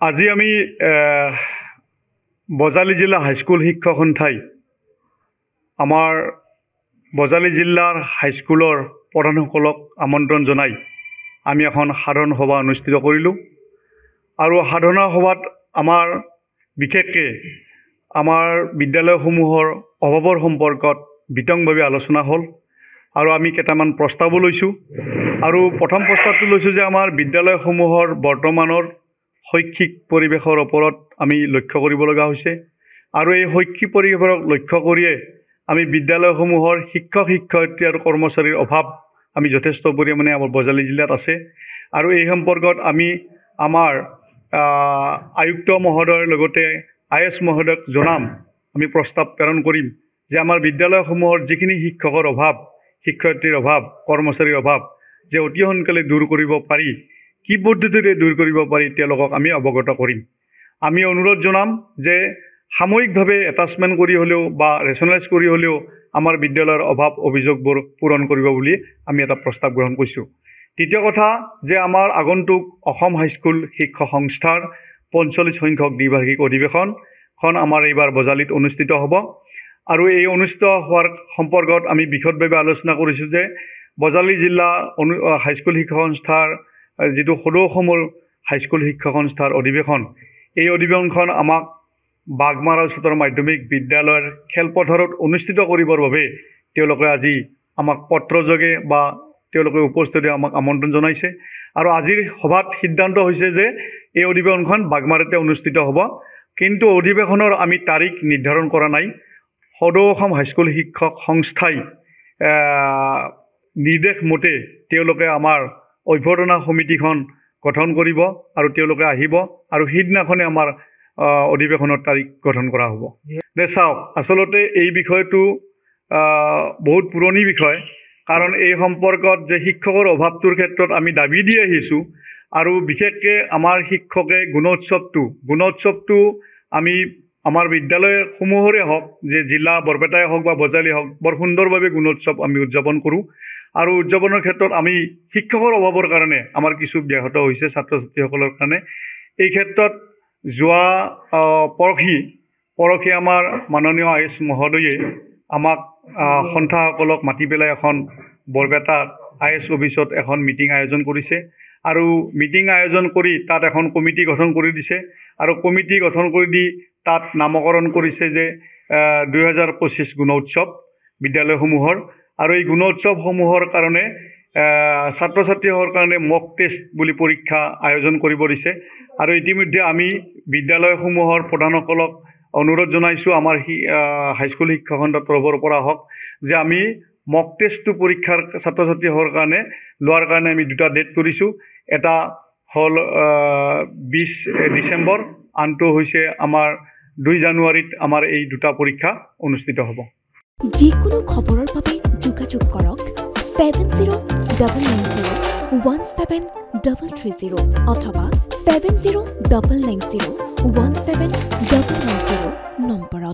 আজি আমি বজালী জিলা হাইস্কুল শিক্ষক সন্থাই আমাৰ বজালী জিলাৰ হাইস্কুলৰ প্ৰধানসকলক আমন্ত্ৰণ জনাই আমি এখন সাধাৰণ সভা অনুষ্ঠিত কৰিলোঁ আৰু সাধাৰণ সভাত আমাৰ বিশেষকৈ আমাৰ বিদ্যালয়সমূহৰ অভাৱৰ সম্পৰ্কত বিতংভাৱে আলোচনা হ'ল আৰু আমি কেইটামান প্ৰস্তাৱো লৈছোঁ আৰু প্ৰথম প্ৰস্তাৱটো লৈছোঁ যে আমাৰ বিদ্যালয়সমূহৰ বৰ্তমানৰ শৈক্ষিক পৰিৱেশৰ ওপৰত আমি লক্ষ্য কৰিব লগা হৈছে আৰু এই শৈক্ষিক পৰিৱেশক লক্ষ্য কৰিয়ে আমি বিদ্যালয়সমূহৰ শিক্ষক শিক্ষয়িত্ৰী আৰু কৰ্মচাৰীৰ অভাৱ আমি যথেষ্ট পৰিমাণে আমাৰ বজালী জিলাত আছে আৰু এই সম্পৰ্কত আমি আমাৰ আয়ুক্ত মহোদয়ৰ লগতে IS মহোদয়ক জনাম আমি প্ৰস্তাৱ প্ৰেৰণ কৰিম যে আমাৰ বিদ্যালয়সমূহৰ যিখিনি শিক্ষকৰ অভাৱ শিক্ষয়িত্ৰীৰ অভাৱ কৰ্মচাৰীৰ অভাৱ যে অতি সোনকালে দূৰ কৰিব পাৰি কি পদ্ধতিৰে দূৰ কৰিব পাৰি তেওঁলোকক আমি অৱগত কৰিম আমি অনুৰোধ জনাম যে সাময়িকভাৱে এটাচমেণ্ট কৰি হ'লেও বা ৰেচনেলাইজ কৰি হ'লেও আমাৰ বিদ্যালয়ৰ অভাৱ অভিযোগবোৰ পূৰণ কৰিব বুলি আমি এটা প্ৰস্তাৱ গ্ৰহণ কৰিছোঁ তৃতীয় কথা যে আমাৰ আগন্তুক অসম হাইস্কুল শিক্ষক সংস্থাৰ 45 সংখ্যক দ্বিবাৰ্ষিক অধিৱেশনখন আমাৰ এইবাৰ বজালীত অনুষ্ঠিত হ'ব আৰু এই অনুষ্ঠিত হোৱাৰ সম্পৰ্কত আমি বিশদভাৱে আলোচনা কৰিছোঁ যে বজালী জিলা হাইস্কুল শিক্ষক সংস্থাৰ যিটো সদৌ অসমৰ হাইস্কুল শিক্ষক সংস্থাৰ অধিৱেশন এই অধিৱেশনখন আমাক বাগমাৰা উচ্চতৰ মাধ্যমিক বিদ্যালয়ৰ খেলপথাৰত অনুষ্ঠিত কৰিবৰ বাবে তেওঁলোকে আজি আমাক পত্ৰযোগে বা তেওঁলোকে উপস্থিতি আমাক আমন্ত্ৰণ জনাইছে আৰু আজিৰ সভাত সিদ্ধান্ত হৈছে যে এই অধিৱেশনখন বাগমাৰাতে অনুষ্ঠিত হ'ব কিন্তু অধিৱেশনৰ আমি তাৰিখ নিৰ্ধাৰণ কৰা নাই সদৌ অসম হাইস্কুল শিক্ষক সংস্থাই নিৰ্দেশ মতে তেওঁলোকে আমাৰ অভ্যৰ্থনা সমিতিখন গঠন কৰিব আৰু তেওঁলোকে আহিব আৰু সিদিনাখনে আমাৰ অধিৱেশনৰ তাৰিখ গঠন কৰা হ'ব দে চাওক আচলতে এই বিষয়টো বহুত পুৰণি বিষয় কাৰণ এই সম্পৰ্কত যে শিক্ষকৰ অভাৱটোৰ ক্ষেত্ৰত আমি দাবী দি আহিছোঁ আৰু বিশেষকৈ আমাৰ শিক্ষকে গুণোৎসৱটো আমি আমাৰ বিদ্যালয়সমূহৰে হওক যে জিলা বৰপেটাই হওক বা বজালী হওক বৰ সুন্দৰভাৱে গুণোৎসৱ আমি উদযাপন কৰোঁ আৰু উদযাপনৰ ক্ষেত্ৰত আমি শিক্ষকৰ অভাৱৰ কাৰণে আমাৰ কিছু ব্যাহত হৈছে ছাত্ৰ ছাত্ৰীসকলৰ কাৰণে এই ক্ষেত্ৰত যোৱা পৰহি আমাৰ মাননীয় IS মহোদয়ে আমাক সন্থাসকলক মাতি পেলাই এখন বৰপেটাত IS অফিচত এখন মিটিং আয়োজন কৰিছে আৰু মিটিং আয়োজন কৰি তাত এখন কমিটি গঠন কৰি দিছে আৰু কমিটি গঠন কৰি দি তাত নামকৰণ কৰিছে যে 2025 গুণোৎসৱ বিদ্যালয়সমূহৰ আৰু এই গুণোৎসৱসমূহৰ কাৰণে ছাত্ৰ ছাত্ৰীসকলৰ কাৰণে মক টেষ্ট বুলি পৰীক্ষা আয়োজন কৰিব দিছে আৰু ইতিমধ্যে আমি বিদ্যালয়সমূহৰ প্ৰধানসকলক অনুৰোধ জনাইছোঁ আমাৰ হাইস্কুল শিক্ষক সন্থাৰ তৰফৰ পৰা হওক যে আমি মক টেষ্টটো পৰীক্ষাৰ ছাত্ৰ ছাত্ৰীসকলৰ কাৰণে লোৱাৰ কাৰণে আমি দুটা ডেট কৰিছোঁ এটা হ'ল 20 ডিচেম্বৰ আনটো হৈছে আমাৰ 2 জানুৱাৰীত আমাৰ এই দুটা পৰীক্ষা অনুষ্ঠিত হ'ব যিকোনো খবৰৰ বাবে যোগাযোগ কৰক 7099017330 অথবা 7099017390 নম্বৰত